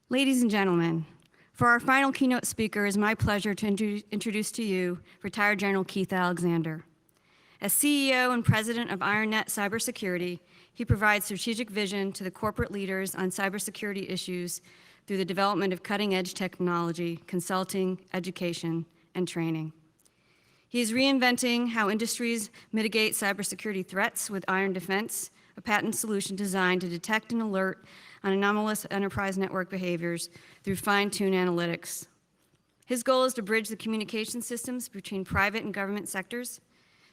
Ladies and gentlemen, for our final keynote speaker, it is my pleasure to introduce to you retired General Keith Alexander. As CEO and president of IronNet Cybersecurity, he provides strategic vision to the corporate leaders on cybersecurity issues through the development of cutting-edge technology, consulting, education, and training. He is reinventing how industries mitigate cybersecurity threats with Iron Defense, a patent solution designed to detect and alert on anomalous enterprise network behaviors through fine-tuned analytics. His goal is to bridge the communication systems between private and government sectors,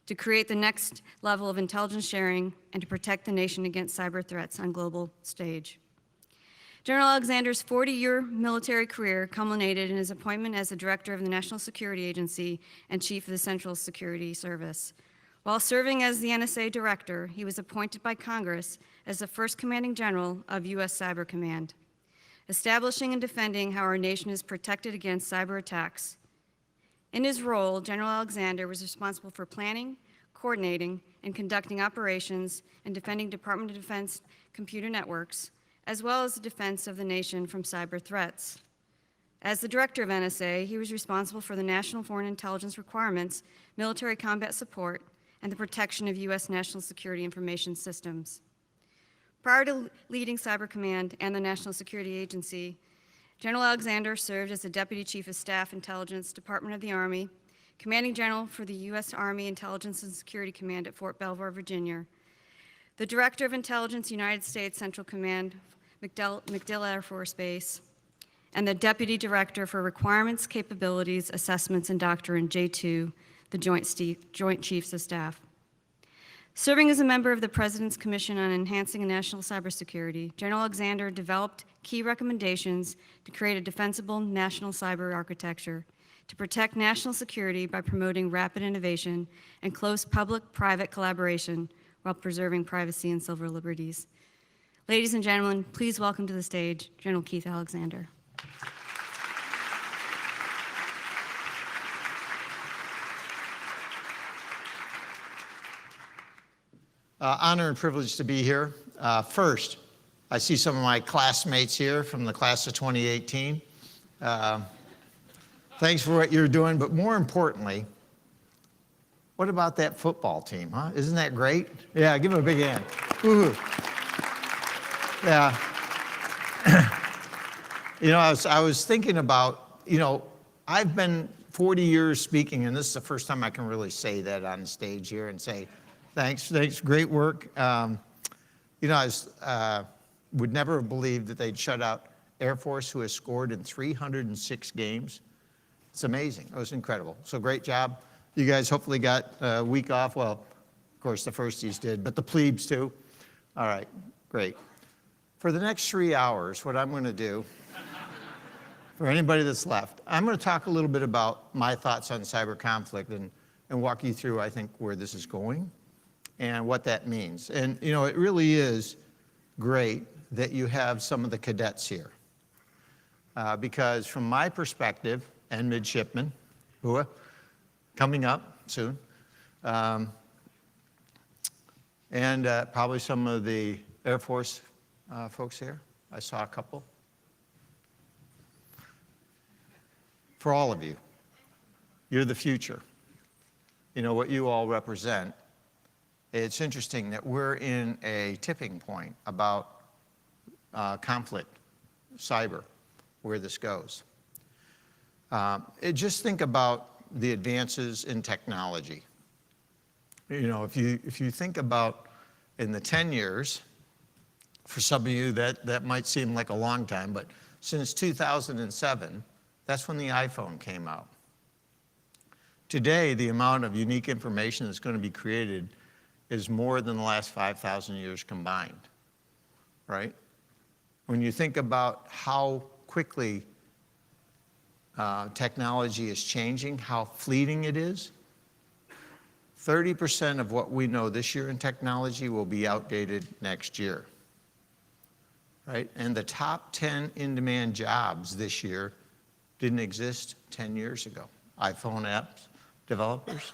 to create the next level of intelligence sharing, and to protect the nation against cyber threats on global stage. General Alexander's 40-year military career culminated in his appointment as the director of the National Security Agency and chief of the Central Security Service. While serving as the NSA director, he was appointed by Congress as the first commanding general of U.S. Cyber Command, establishing and defending how our nation is protected against cyber attacks. In his role, General Alexander was responsible for planning, coordinating, and conducting operations and defending Department of Defense computer networks, as well as the defense of the nation from cyber threats. As the director of NSA, he was responsible for the national foreign intelligence requirements, military combat support, and the protection of U.S. national security information systems. Prior to leading Cyber Command and the National Security Agency, General Alexander served as the Deputy Chief of Staff Intelligence, Department of the Army, Commanding General for the U.S. Army Intelligence and Security Command at Fort Belvoir, Virginia, the Director of Intelligence, United States Central Command, MacDill Air Force Base, and the Deputy Director for Requirements, Capabilities, Assessments, and Doctrine, J2, the Joint Chiefs of Staff. Serving as a member of the President's Commission on Enhancing National Cybersecurity, General Alexander developed key recommendations to create a defensible national cyber architecture to protect national security by promoting rapid innovation and close public-private collaboration while preserving privacy and civil liberties. Ladies and gentlemen, please welcome to the stage General Keith Alexander. Honor and privilege to be here. First, I see some of my classmates here from the class of 2018. Thanks for what you're doing, but more importantly, what about that football team, huh? Isn't that great? Yeah, give them a big hand. Woo-hoo. Yeah. I was thinking about, I've been 40 years speaking, and this is the first time I can really say that on stage here and say, thanks, great work. I would never have believed that they'd shut out Air Force, who has scored in 306 games. It's amazing. It was incredible. So great job. You guys hopefully got a week off. Well, of course, the firsties did, but the plebes too. All right, great. For the next 3 hours, what I'm going to do, for anybody that's left, I'm going to talk a little bit about my thoughts on cyber conflict and walk you through, I think, where this is going and what that means. And, it really is great that you have some of the cadets here. Because from my perspective, and midshipmen, who are coming up soon, and probably some of the Air Force folks here. I saw a couple. For all of you, you're the future. What you all represent. It's interesting that we're in a tipping point about conflict, cyber, where this goes. Just think about the advances in technology. If you think about in the 10 years, for some of you that might seem like a long time, but since 2007, that's when the iPhone came out. Today, the amount of unique information that's going to be created is more than the last 5,000 years combined, right? When you think about how quickly technology is changing, how fleeting it is, 30% of what we know this year in technology will be outdated next year, right? And the top 10 in-demand jobs this year didn't exist 10 years ago. iPhone apps developers.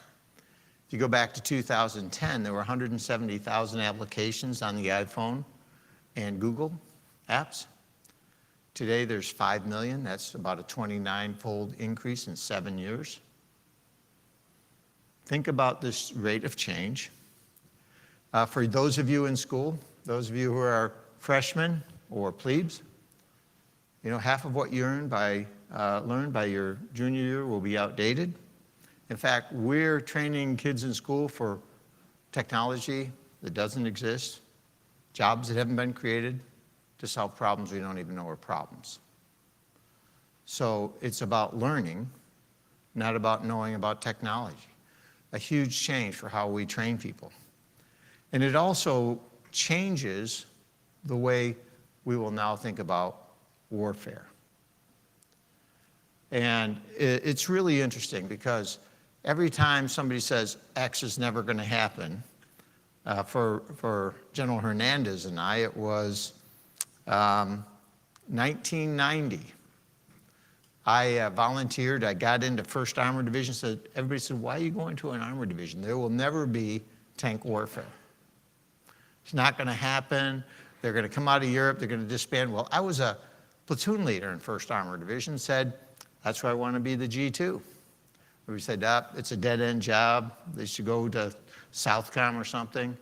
If you go back to 2010, there were 170,000 applications on the iPhone and Google apps. Today there's 5 million. That's about a 29-fold increase in 7 years. Think about this rate of change. For those of you in school, those of you who are freshmen or plebes, you know, half of what you learned by your junior year will be outdated. In fact, we're training kids in school for technology that doesn't exist, jobs that haven't been created, to solve problems we don't even know are problems. So it's about learning, not about knowing about technology. A huge change for how we train people. And it also changes the way we will now think about warfare. And it's really interesting because every time somebody says X is never going to happen, for General Hernandez and I, it was 1990. I volunteered. I got into 1st Armored Division. Everybody said, why are you going to an armored division? There will never be tank warfare. It's not going to happen. They're going to come out of Europe. They're going to disband. Well, I was a platoon leader in 1st Armored Division, said, that's why I want to be the G2. We said, it's a dead-end job. They should go to Southcom or something.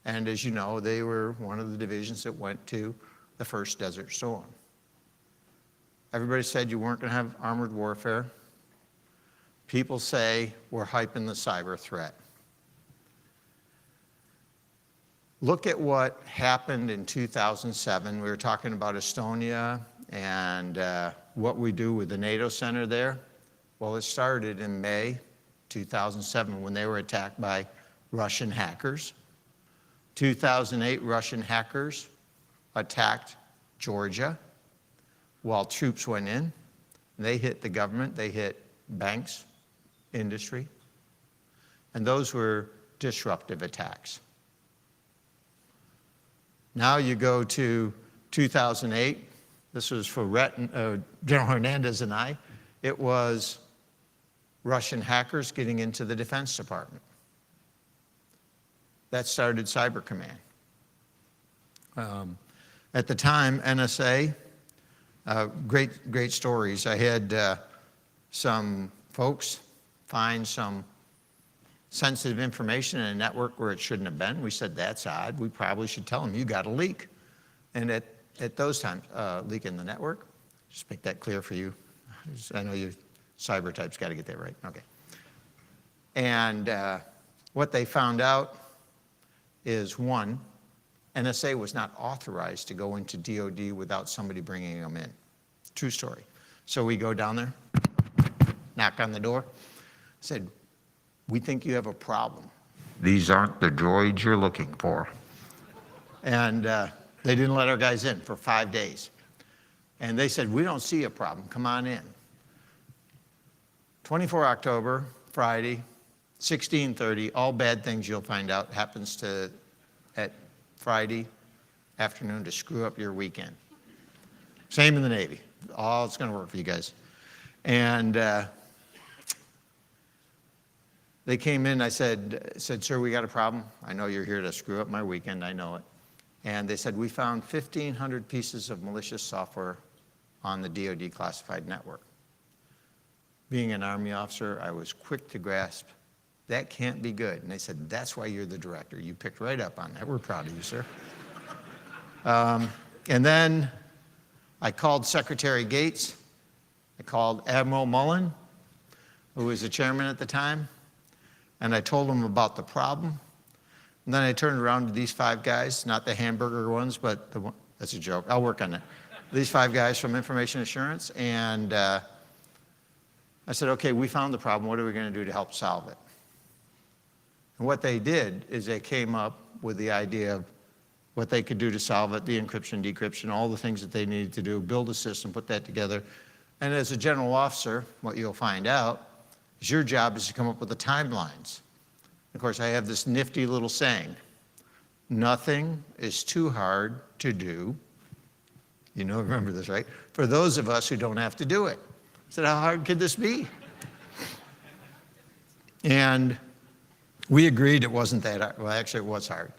And as you know, they were one of the divisions that went to the first Desert Storm. Everybody said you weren't going to have armored warfare. People say we're hyping the cyber threat. Look at what happened in 2007. We were talking about Estonia and what we do with the NATO center there. Well, it started in May 2007 when they were attacked by Russian hackers. 2008, Russian hackers attacked Georgia while troops went in. They hit the government, they hit banks, industry, and those were disruptive attacks. Now you go to 2008. This was for General Hernandez and I. It was Russian hackers getting into the Defense Department. That started Cyber Command. At the time, NSA, great stories. I had some folks find some sensitive information in a network where it shouldn't have been. We said, that's odd. We probably should tell them, you got a leak. And at those times, leak in the network, just make that clear for you. I know you cyber types got to get that right. Okay. And what they found out is, one, NSA was not authorized to go into DOD without somebody bringing them in. True story. So we go down there, knock on the door, said, we think you have a problem. These aren't the droids you're looking for. And they didn't let our guys in for 5 days. And they said, we don't see a problem, come on in. 24 October, Friday, 16:30, all bad things you'll find out happens at Friday afternoon to screw up your weekend. Same in the Navy. All it's going to work for you guys. And they came in, I said, sir, we got a problem. I know you're here to screw up my weekend, I know it. And they said, we found 1,500 pieces of malicious software on the DoD classified network. Being an Army officer, I was quick to grasp, that can't be good. And they said, that's why you're the director. You picked right up on that. We're proud of you, sir. And then I called Secretary Gates. I called Admiral Mullen, who was the chairman at the time, and I told him about the problem. And then I turned around to these 5 guys, not the hamburger ones, but that's a joke. I'll work on it. These 5 guys from Information Assurance, and I said, okay, we found the problem. What are we going to do to help solve it? And what they did is they came up with the idea of what they could do to solve it, the encryption, decryption, all the things that they needed to do, build a system, put that together. And as a general officer, what you'll find out is your job is to come up with the timelines. Of course, I have this nifty little saying, nothing is too hard to do. You know, remember this, right? For those of us who don't have to do it. I said, how hard could this be? And we agreed it wasn't that hard. Well, actually, it was hard.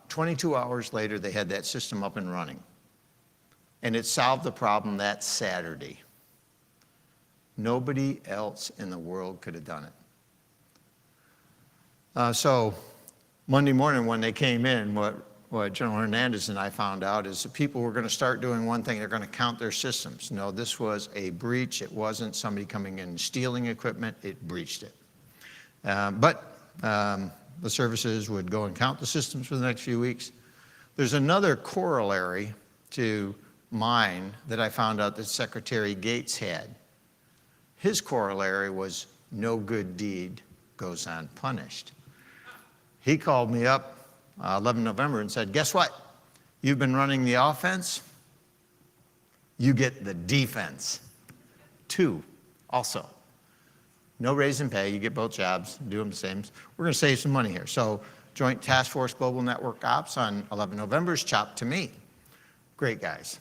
22 hours later, they had that system up and running. and it solved the problem that Saturday. Nobody else in the world could have done it. So Monday morning when they came in, what General Hernandez and I found out is that people were going to start doing one thing. They're going to count their systems. No, this was a breach. It wasn't somebody coming in and stealing equipment. It breached it. But the services would go and count the systems for the next few weeks. There's another corollary to mine that I found out that Secretary Gates had. His corollary was no good deed goes unpunished. He called me up 11 November and said, guess what? You've been running the offense. You get the defense. 2 also. No raise in pay. You get both jobs. Do them the same. We're going to save some money here. So Joint Task Force Global Network Ops on 11 November is chopped to me. Great guys.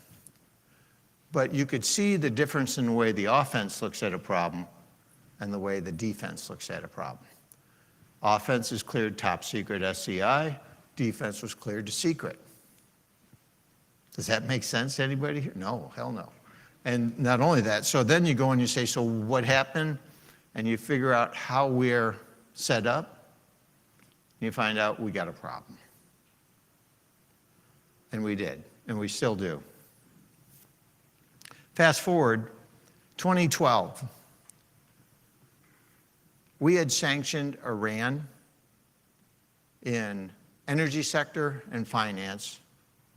But you could see the difference in the way the offense looks at a problem and the way the defense looks at a problem. Offense is cleared top secret SCI. Defense was cleared to secret. Does that make sense to anybody here? No, hell no. And not only that, so then you go and you say, so what happened? And you figure out how we're set up. And you find out we got a problem. And we did, and we still do. Fast forward, 2012. We had sanctioned Iran in energy sector and finance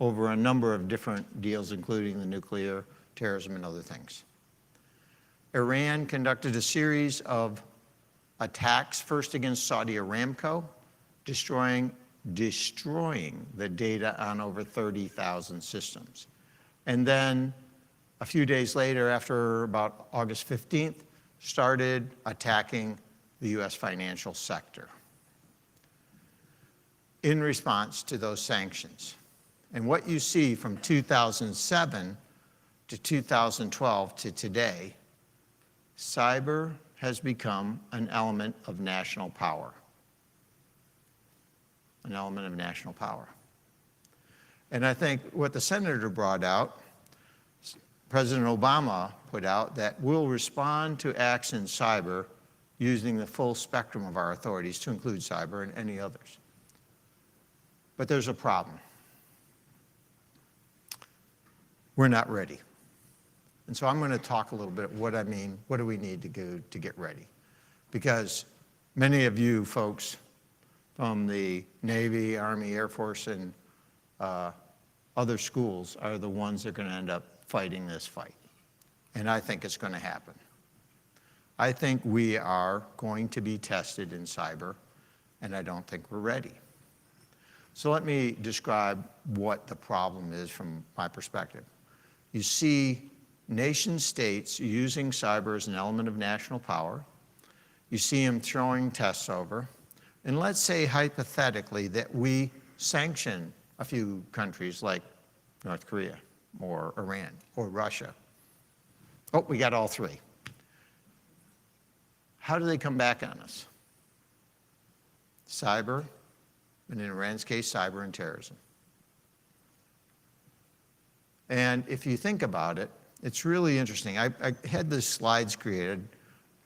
over a number of different deals, including the nuclear, terrorism, and other things. Iran conducted a series of attacks, first against Saudi Aramco, destroying the data on over 30,000 systems. And then a few days later, after about August 15th, started attacking the US financial sector in response to those sanctions. And what you see from 2007 to 2012 to today, cyber has become an element of national power. An element of national power. And I think what the senator brought out, President Obama put out, that we'll respond to acts in cyber using the full spectrum of our authorities to include cyber and any others. But there's a problem. We're not ready. And so I'm going to talk a little bit what I mean, what do we need to do to get ready? Because many of you folks from the Navy, Army, Air Force, and other schools are the ones that are going to end up fighting this fight. And I think it's going to happen. I think we are going to be tested in cyber, and I don't think we're ready. So let me describe what the problem is from my perspective. You see nation states using cyber as an element of national power. You see them throwing tests over. And let's say hypothetically that we sanction a few countries like North Korea or Iran or Russia. Oh, we got all 3. How do they come back on us? Cyber, and in Iran's case, cyber and terrorism. And if you think about it, it's really interesting. I had the slides created.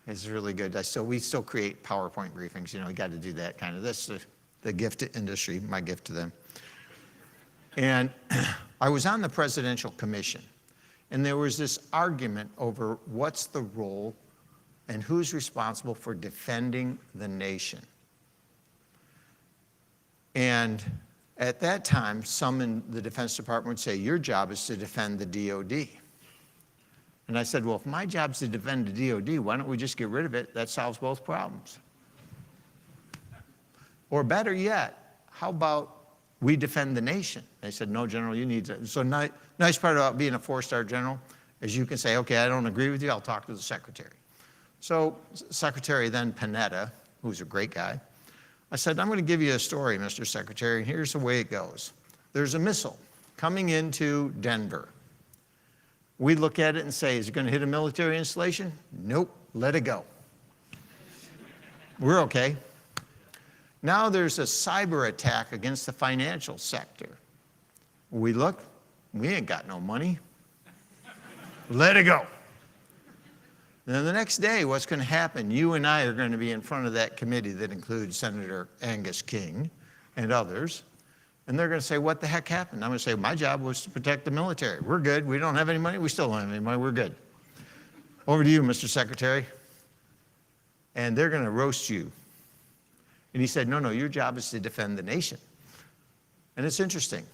It's really good. We still create PowerPoint briefings. You know, we got to do that kind of. That's the gift to industry, my gift to them. And I was on the Presidential Commission, and there was this argument over what's the role and who's responsible for defending the nation. And at that time, some in the Defense Department would say, your job is to defend the DOD. And I said, well, if my job's to defend the DOD, why don't we just get rid of it? That solves both problems. Or better yet, how about we defend the nation? They said, no, General, you need to. So nice part about being a 4-star general is you can say, okay, I don't agree with you, I'll talk to the secretary. So Secretary then Panetta, who's a great guy, I said, I'm going to give you a story, Mr. Secretary, and here's the way it goes. There's a missile coming into Denver. We look at it and say, is it going to hit a military installation? Nope, let it go. We're okay. Now there's a cyber attack against the financial sector. We look, we ain't got no money. let it go. And then the next day, what's going to happen? You and I are going to be in front of that committee that includes Senator Angus King and others, and they're going to say, what the heck happened? I'm going to say, my job was to protect the military. We're good. We don't have any money. We still don't have any money. We're good. Over to you, Mr. Secretary. And they're going to roast you. And he said, no, no, your job is to defend the nation. And it's interesting.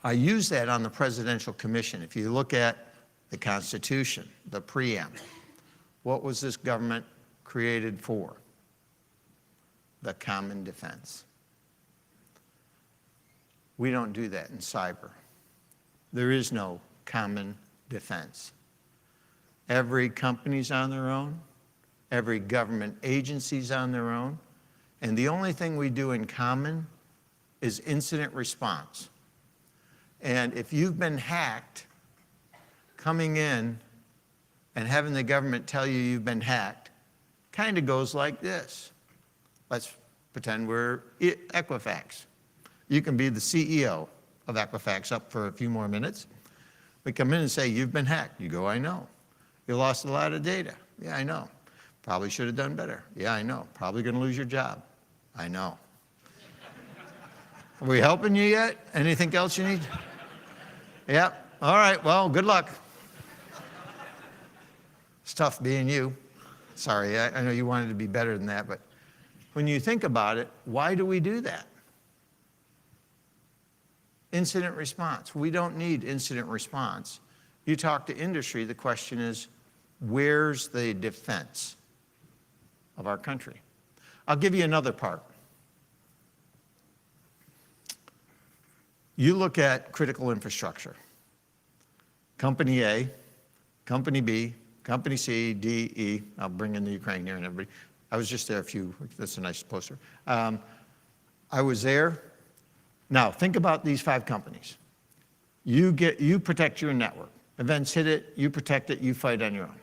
I use that on the Presidential Commission. If you look at the Constitution, the preamble, what was this government created for? The common defense. We don't do that in cyber. There is no common defense. Every company's on their own. Every government agency's on their own. And the only thing we do in common is incident response. And if you've been hacked, coming in and having the government tell you you've been hacked kind of goes like this. Let's pretend we're Equifax. You can be the CEO of Equifax up for a few more minutes. We come in and say, you've been hacked. You go, I know. You lost a lot of data. Yeah, I know. Probably should have done better. Yeah, I know. Probably going to lose your job. I know. Are we helping you yet? Anything else you need? Yeah. All right. Well, good luck. It's tough being you. Sorry, I know you wanted to be better than that, but when you think about it, why do we do that? Incident response. We don't need incident response. You talk to industry, the question is, where's the defense of our country? I'll give you another part. You look at critical infrastructure. Company A, Company B, Company C, D, E. I'll bring in the Ukraine here and everybody. I was just there that's a nice poster. I was there. Now, think about these 5 companies. You protect your network. Events hit it, you protect it, you fight on your own.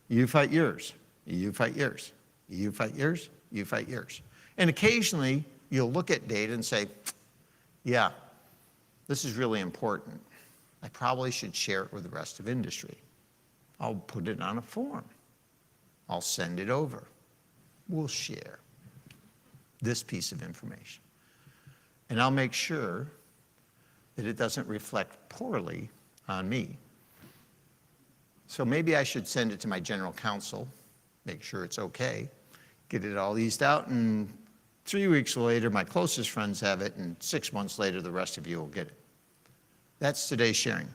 You fight yours, you fight yours, you fight yours, you fight yours. And occasionally, you'll look at data and say, yeah, this is really important. I probably should share it with the rest of industry. I'll put it on a form. I'll send it over. We'll share this piece of information. And I'll make sure that it doesn't reflect poorly on me. So maybe I should send it to my general counsel, make sure it's okay, get it all eased out, and 3 weeks later, my closest friends have it, and 6 months later, the rest of you will get it. That's today's sharing.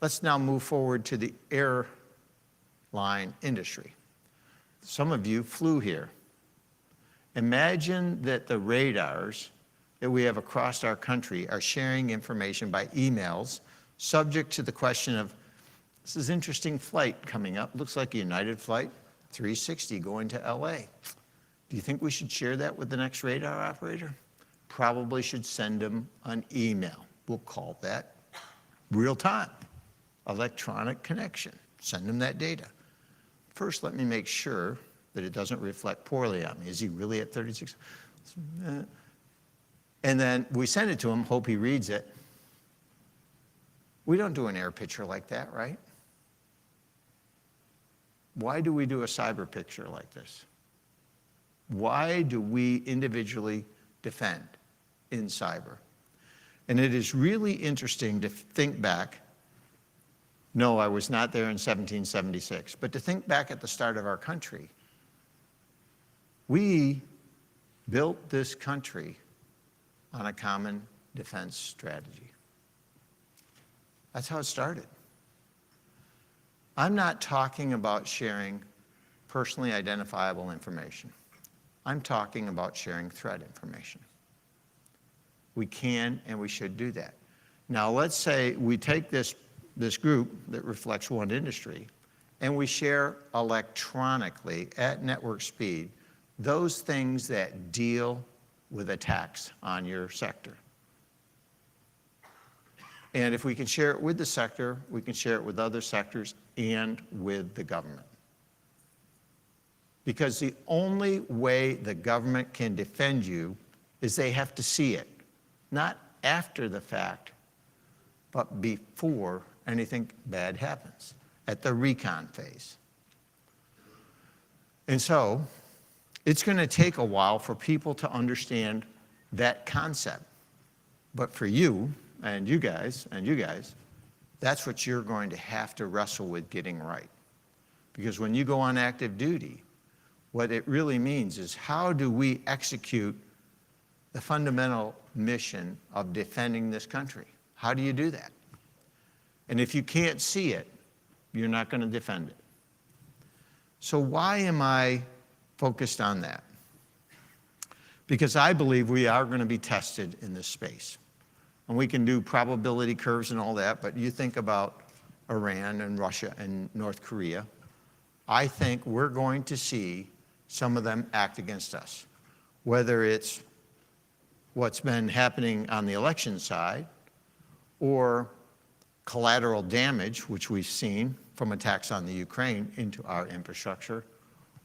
Let's now move forward to the airline industry. Some of you flew here. Imagine that the radars that we have across our country are sharing information by emails, subject to the question of, this is an interesting flight coming up. Looks like a United flight, 360 going to LA. Do you think we should share that with the next radar operator? Probably should send them an email. We'll call that real-time, electronic connection. Send them that data. First, let me make sure that it doesn't reflect poorly on me. Is he really at 36? And then we send it to him, hope he reads it. We don't do an air picture like that, right? Why do we do a cyber picture like this? Why do we individually defend in cyber? And it is really interesting to think back. No, I was not there in 1776, but to think back at the start of our country. We built this country on a common defense strategy. That's how it started. I'm not talking about sharing personally identifiable information. I'm talking about sharing threat information. We can and we should do that. Now, let's say we take this group that reflects one industry and we share electronically at network speed those things that deal with attacks on your sector. And if we can share it with the sector, we can share it with other sectors and with the government. Because the only way the government can defend you is they have to see it, not after the fact, but before anything bad happens at the recon phase. And so it's going to take a while for people to understand that concept. But for you and you guys, that's what you're going to have to wrestle with getting right. Because when you go on active duty, what it really means is how do we execute the fundamental mission of defending this country? How do you do that? And if you can't see it, you're not going to defend it. So why am I focused on that? Because I believe we are going to be tested in this space. And we can do probability curves and all that, but you think about Iran and Russia and North Korea, I think we're going to see some of them act against us. Whether it's what's been happening on the election side or collateral damage, which we've seen from attacks on the Ukraine into our infrastructure,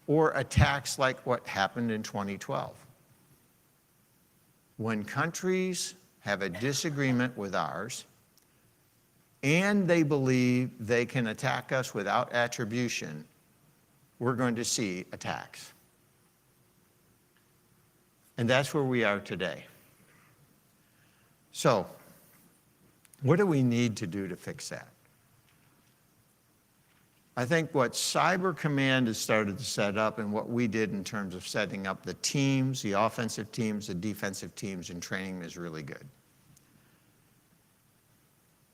or attacks like what happened in 2012. When countries have a disagreement with ours and they believe they can attack us without attribution, we're going to see attacks. And that's where we are today. So, what do we need to do to fix that? I think what Cyber Command has started to set up and what we did in terms of setting up the teams, the offensive teams, the defensive teams, and training is really good.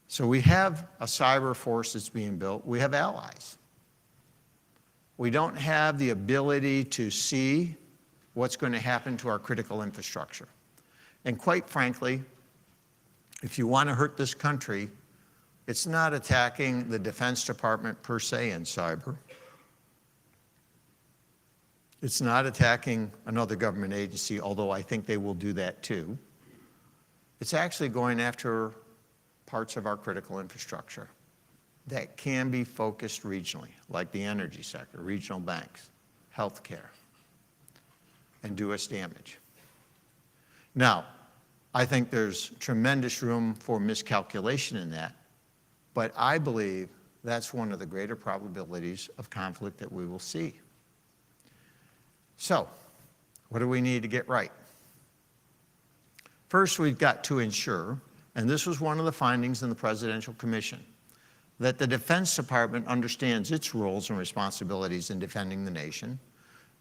So we have a cyber force that's being built. We have allies. We don't have the ability to see what's going to happen to our critical infrastructure. And quite frankly, if you want to hurt this country, it's not attacking the Defense Department per se in cyber. It's not attacking another government agency, although I think they will do that too. It's actually going after parts of our critical infrastructure that can be focused regionally, like the energy sector, regional banks, healthcare, and do us damage. Now, I think there's tremendous room for miscalculation in that, but I believe that's one of the greater probabilities of conflict that we will see. So, what do we need to get right? First, we've got to ensure, and this was one of the findings in the Presidential Commission, that the Defense Department understands its roles and responsibilities in defending the nation,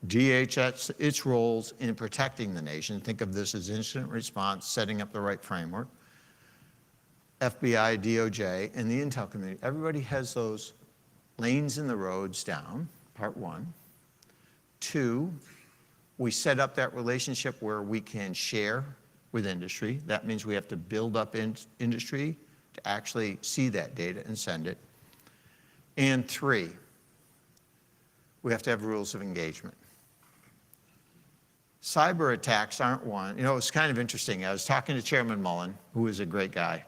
DHS, its roles in protecting the nation. Think of this as incident response, setting up the right framework. FBI, DOJ, and the intel community. Everybody has those lanes in the roads down, part one. Two, we set up that relationship where we can share with industry. That means we have to build up industry to actually see that data and send it. And three, we have to have rules of engagement. Cyber attacks aren't one. You know, it's kind of interesting. I was talking to Chairman Mullen, who is a great guy.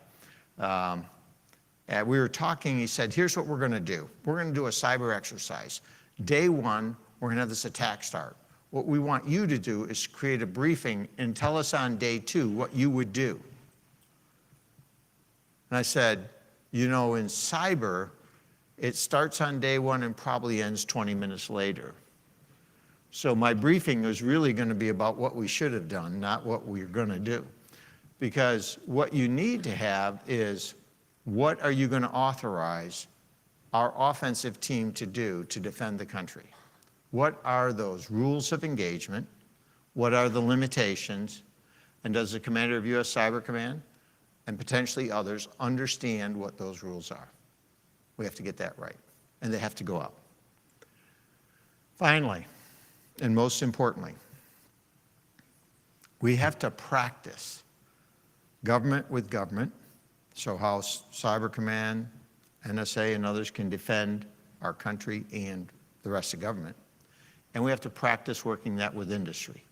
And we were talking, he said, here's what we're going to do. We're going to do a cyber exercise. Day one, we're going to have this attack start. What we want you to do is create a briefing and tell us on day two what you would do. And I said, you know, in cyber, it starts on day one and probably ends 20 minutes later. So my briefing was really going to be about what we should have done, not what we're going to do. Because what you need to have is, what are you going to authorize our offensive team to do to defend the country? What are those rules of engagement? What are the limitations? And does the commander of U.S. Cyber Command and potentially others understand what those rules are? We have to get that right, and they have to go out. Finally, and most importantly, we have to practice government with government, so how Cyber Command, NSA, and others can defend our country and the rest of government. And we have to practice working that with industry.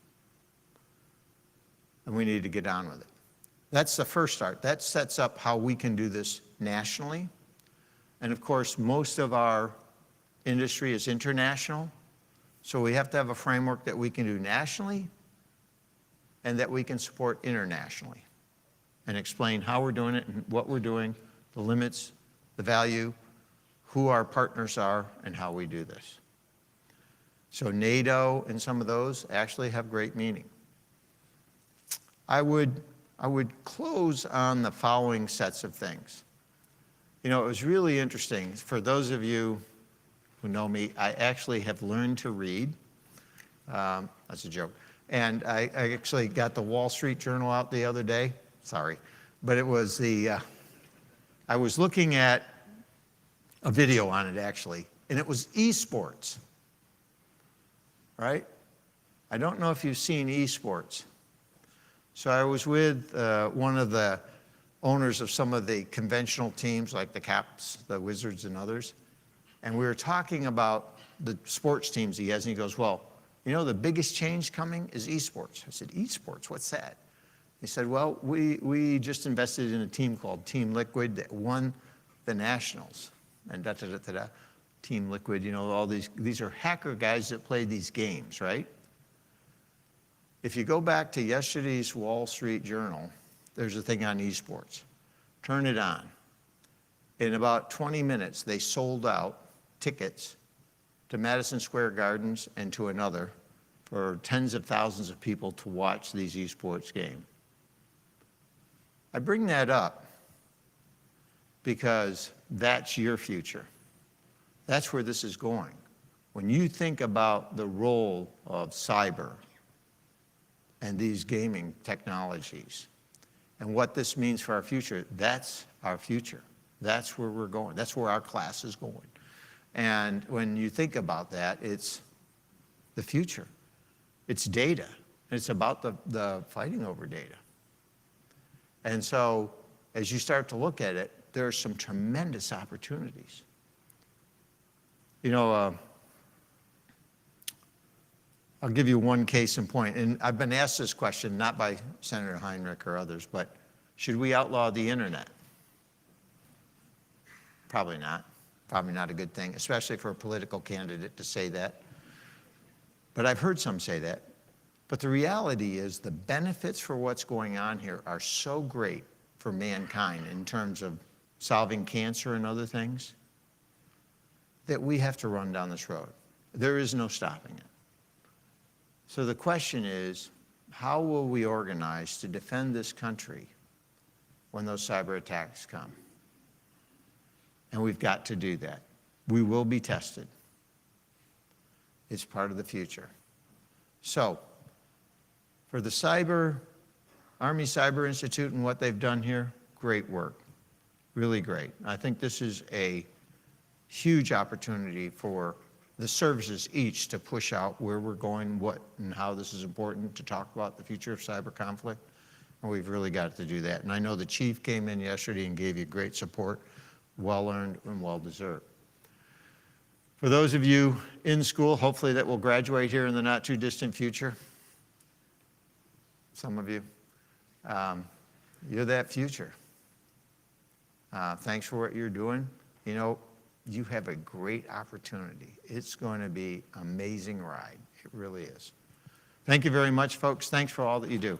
And we need to get on with it. That's the first start. That sets up how we can do this nationally. And of course, most of our industry is international. So we have to have a framework that we can do nationally and that we can support internationally and explain how we're doing it and what we're doing, the limits, the value, who our partners are, and how we do this. So NATO and some of those actually have great meaning. I would close on the following sets of things. You know, it was really interesting. For those of you who know me, I actually have learned to read. That's a joke. And I actually got the Wall Street Journal out the other day. Sorry. But it was I was looking at a video on it actually, and it was esports, right? I don't know if you've seen esports. So I was with one of the owners of some of the conventional teams like the Caps, the Wizards, and others. And we were talking about the sports teams he has, and he goes, well, you know, the biggest change coming is esports. I said, esports, what's that? He said, well, we just invested in a team called Team Liquid that won the Nationals. And da-da-da-da-da. Team Liquid, you know, all these are hacker guys that play these games, right? If you go back to yesterday's Wall Street Journal, there's a thing on esports. Turn it on. In about 20 minutes, they sold out tickets to Madison Square Gardens and to another for tens of thousands of people to watch these esports games. I bring that up because that's your future. That's where this is going. When you think about the role of cyber and these gaming technologies and what this means for our future, that's our future. That's where we're going. That's where our class is going. And when you think about that, it's the future. It's data. It's about the fighting over data. And so as you start to look at it, there are some tremendous opportunities. You know, I'll give you one case in point, and I've been asked this question, not by Senator Heinrich or others, but should we outlaw the internet? Probably not. Probably not a good thing, especially for a political candidate to say that. But I've heard some say that. But the reality is the benefits for what's going on here are so great for mankind in terms of solving cancer and other things that we have to run down this road. There is no stopping it. So the question is, how will we organize to defend this country when those cyber attacks come? And we've got to do that. We will be tested. It's part of the future. So, for the Army Cyber Institute and what they've done here, great work. Really great. I think this is a huge opportunity for the services each to push out where we're going, what and how this is important to talk about the future of cyber conflict. And we've really got to do that. And I know the chief came in yesterday and gave you great support, well-earned and well-deserved. For those of you in school, hopefully that will graduate here in the not-too-distant future, some of you, you're that future. Thanks for what you're doing. You know, you have a great opportunity. It's going to be an amazing ride. It really is. Thank you very much, folks. Thanks for all that you do.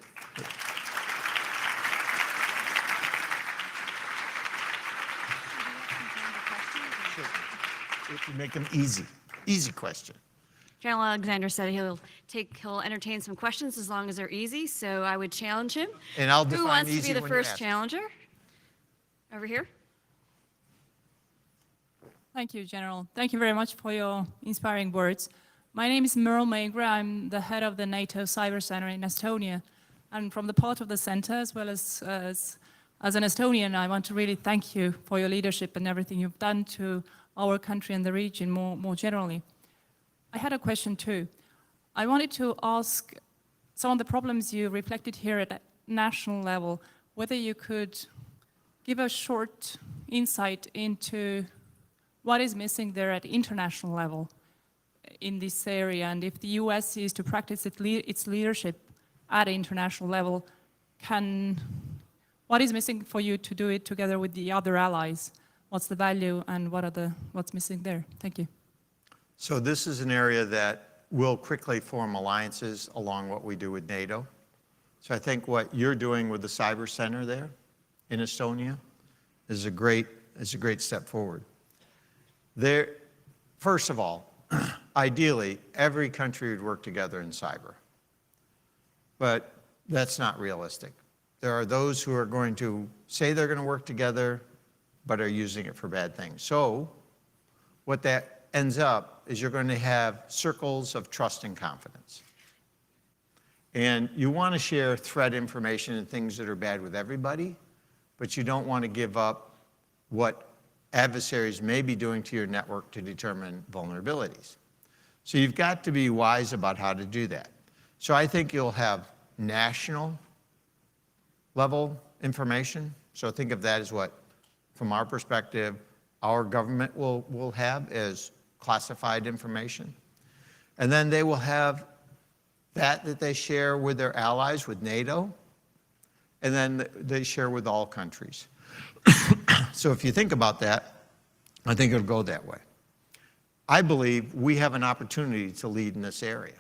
If you make them easy. Easy question. General Alexander said he'll entertain some questions as long as they're easy, so I would challenge him. And I'll Who define wants to easy be the when you first ask. challenger? Over here. Thank you, General. Thank you very much for your inspiring words. My name is Merle Magra. I'm the head of the NATO Cyber Center in Estonia. And from the part of the center, as well as an Estonian, I want to really thank you for your leadership and everything you've done to our country and the region more generally. I had a question too. I wanted to ask some of the problems you reflected here at a national level, whether you could give a short insight into what is missing there at international level in this area, and if the US is to practice its leadership at an international level, what is missing for you to do it together with the other allies? What's the value and what's missing there? Thank you. So this is an area that will quickly form alliances along what we do with NATO. So I think what you're doing with the Cyber Center there in Estonia is a great great step forward. First of all, ideally, every country would work together in cyber. But that's not realistic. There are those who are going to say they're going to work together, but are using it for bad things. So what that ends up is you're going to have circles of trust and confidence. And you want to share threat information and things that are bad with everybody, but you don't want to give up what adversaries may be doing to your network to determine vulnerabilities. So you've got to be wise about how to do that. So I think you'll have national level information. So think of that as what, from our perspective, our government will have as classified information. And then they will have that they share with their allies, with NATO, and then they share with all countries. So if you think about that, I think it'll go that way. I believe we have an opportunity to lead in this area.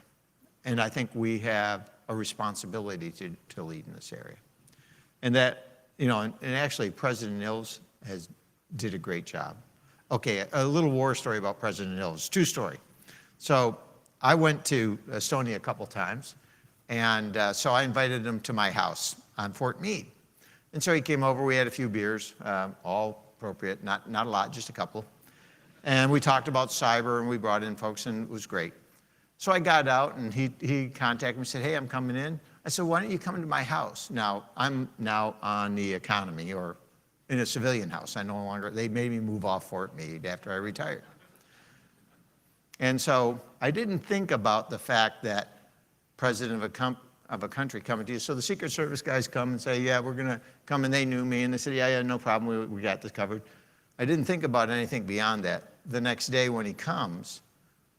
And I think we have a responsibility to lead in this area. And that, and actually President Ilves did a great job. Okay, a little war story about President Ilves, true story. So I went to Estonia a couple times, and so I invited him to my house on Fort Meade. And so he came over, we had a few beers, all appropriate, not a lot, just a couple. And we talked about cyber, and we brought in folks, and it was great. So I got out, and he contacted me and said, hey, I'm coming in. I said, why don't you come into my house? Now, I'm now on the economy, or in a civilian house. I no longer, they made me move off Fort Meade after I retired. And so I didn't think about the fact that president of a country coming to you. So the Secret Service guys come and say, yeah, we're going to come, and they knew me, and they said, yeah, no problem, we got this covered. I didn't think about anything beyond that. The next day when he comes,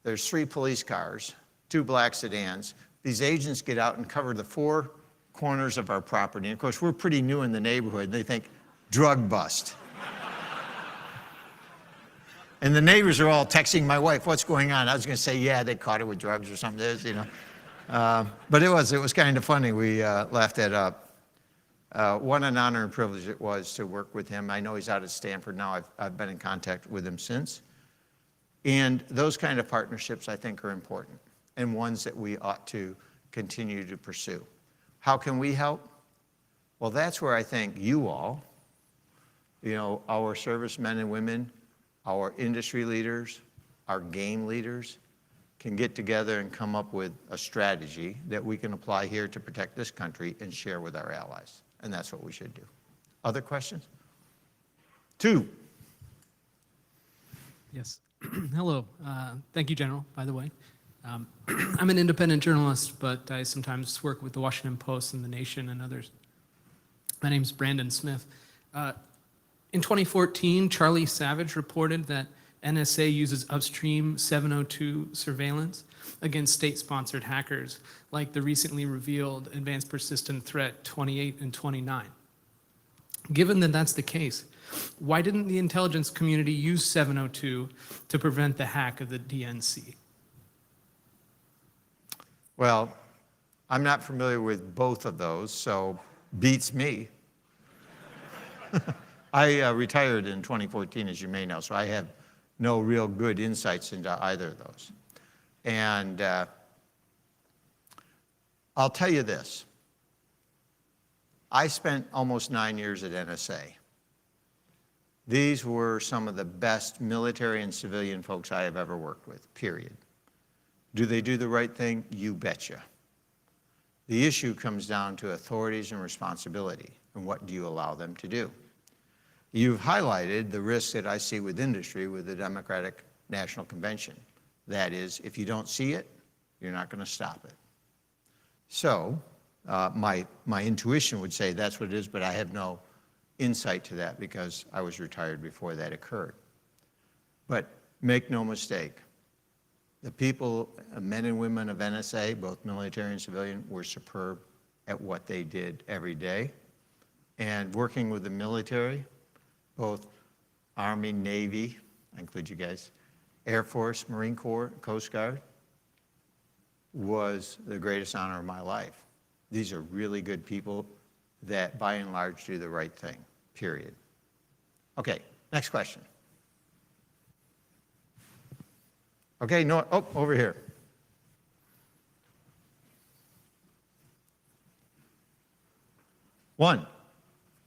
there's 3 police cars, 2 black sedans. These agents get out and cover the 4 corners of our property. And of course, we're pretty new in the neighborhood. They think, drug bust. And the neighbors are all texting my wife, what's going on? I was going to say, yeah, they caught her with drugs or something, But it was kind of funny. We laughed that up. What an honor and privilege it was to work with him. I know he's out at Stanford now. I've been in contact with him since. And those kind of partnerships, I think, are important and ones that we ought to continue to pursue. How can we help? Well, that's where I think you all, our servicemen and women, our industry leaders, our game leaders, can get together and come up with a strategy that we can apply here to protect this country and share with our allies. And that's what we should do. Other questions? 2. Yes. Hello. Thank you, General, by the way. I'm an independent journalist, but I sometimes work with the Washington Post and The Nation and others. My name's Brandon Smith. In 2014, Charlie Savage reported that NSA uses upstream 702 surveillance against state-sponsored hackers, like the recently revealed Advanced Persistent Threat 28 and 29. Given that that's the case, why didn't the intelligence community use 702 to prevent the hack of the DNC? Well, I'm not familiar with both of those, so beats me. I retired in 2014, as you may know, so I have no real good insights into either of those. And I'll tell you this. I spent almost 9 years at NSA. These were some of the best military and civilian folks I have ever worked with, period. Do they do the right thing? You betcha. The issue comes down to authorities and responsibility, and what do you allow them to do? You've highlighted the risks that I see with industry with the Democratic National Convention. That is, if you don't see it, you're not going to stop it. So my intuition would say that's what it is, but I have no insight to that because I was retired before that occurred. But make no mistake, the people, men and women of NSA, both military and civilian, were superb at what they did every day. And working with the military, both Army, Navy, I include you guys, Air Force, Marine Corps, Coast Guard, was the greatest honor of my life. These are really good people that, by and large, do the right thing, period. Okay, Next question. Okay, no, oh, over here. One.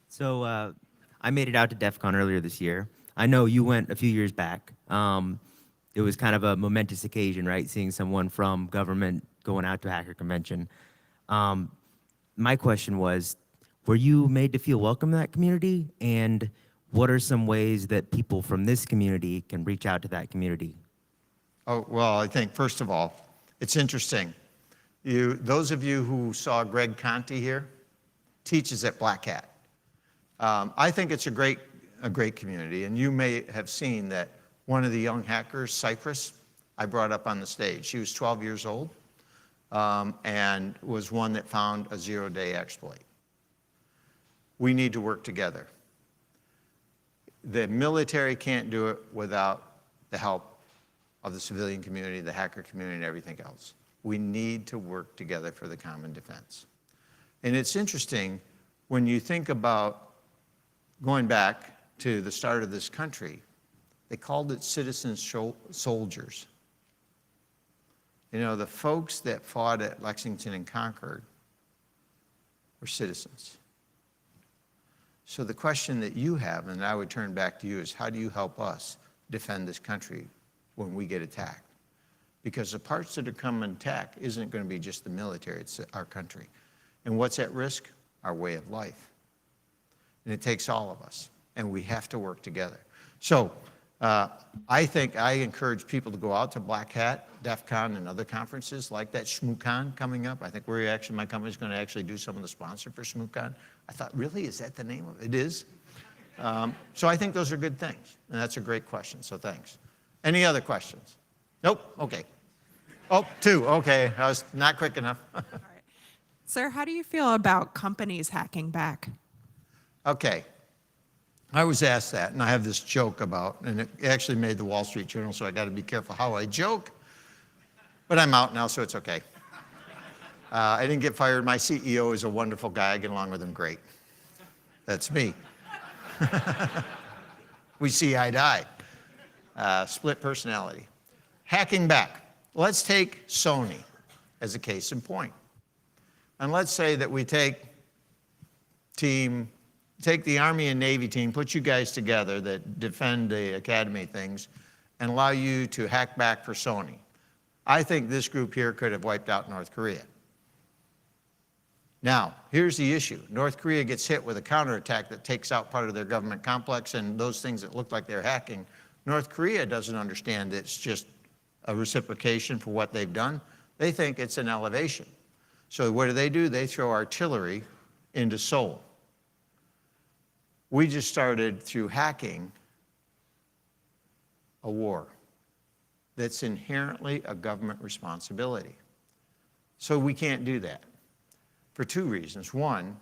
So I made it out to DEF CON earlier this year. I know you went a few years back. It was kind of a momentous occasion, right? Seeing someone from government going out to a hacker convention. My question was, were you made to feel welcome in that community? And what are some ways that people from this community can reach out to that community? Oh, well, I think, first of all, it's interesting. Those of you who saw Greg Conti here, teaches at Black Hat. I think it's a great community, and you may have seen that one of the young hackers, Cypress, I brought up on the stage. She was 12 years old and was one that found a zero-day exploit. We need to work together. The military can't do it without the help of the civilian community, the hacker community, and everything else. We need to work together for the common defense. And it's interesting, when you think about going back to the start of this country, they called it citizen soldiers. You know, the folks that fought at Lexington and Concord were citizens. So the question that you have, and I would turn back to you, is how do you help us defend this country when we get attacked? Because the parts that are coming attack isn't going to be just the military, it's our country. And what's at risk? Our way of life. And it takes all of us, and we have to work together. So I think I encourage people to go out to Black Hat, DEF CON, and other conferences like that. ShmooCon coming up. I think my company's going to actually do some of the sponsor for ShmooCon. I thought, really, is that the name of it? It is. So I think those are good things, and that's a great question, so thanks. Any other questions? Nope? Okay. Oh, two. Okay, I was not quick enough. Sir, how do you feel about companies hacking back? Okay. I was asked that, and I have this joke about, and it actually made the Wall Street Journal, so I got to be careful how I joke. But I'm out now, so it's okay. I didn't get fired. My CEO is a wonderful guy. I get along with him great. That's me. We see eye to eye. Split personality. Hacking back. Let's take Sony as a case in point. And let's say that we take the Army and Navy team, put you guys together that defend the academy things, and allow you to hack back for Sony. I think this group here could have wiped out North Korea. Now, here's the issue. North Korea gets hit with a counterattack that takes out part of their government complex, and those things that look like they're hacking. North Korea doesn't understand it's just a reciprocation for what they've done. They think it's an elevation. So what do? They throw artillery into Seoul. We just started, through hacking, a war that's inherently a government responsibility. So we can't do that for two reasons. One,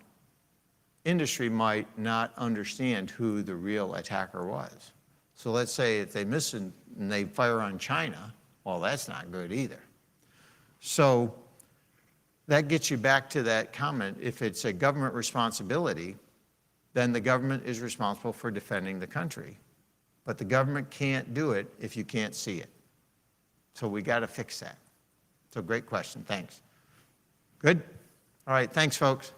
industry might not understand who the real attacker was. So let's say if they miss and they fire on China, well, that's not good either. So that gets you back to that comment. If it's a government responsibility, then the government is responsible for defending the country. But the government can't do it if you can't see it. So we got to fix that. So great question. Thanks. Good? All right. Thanks, folks.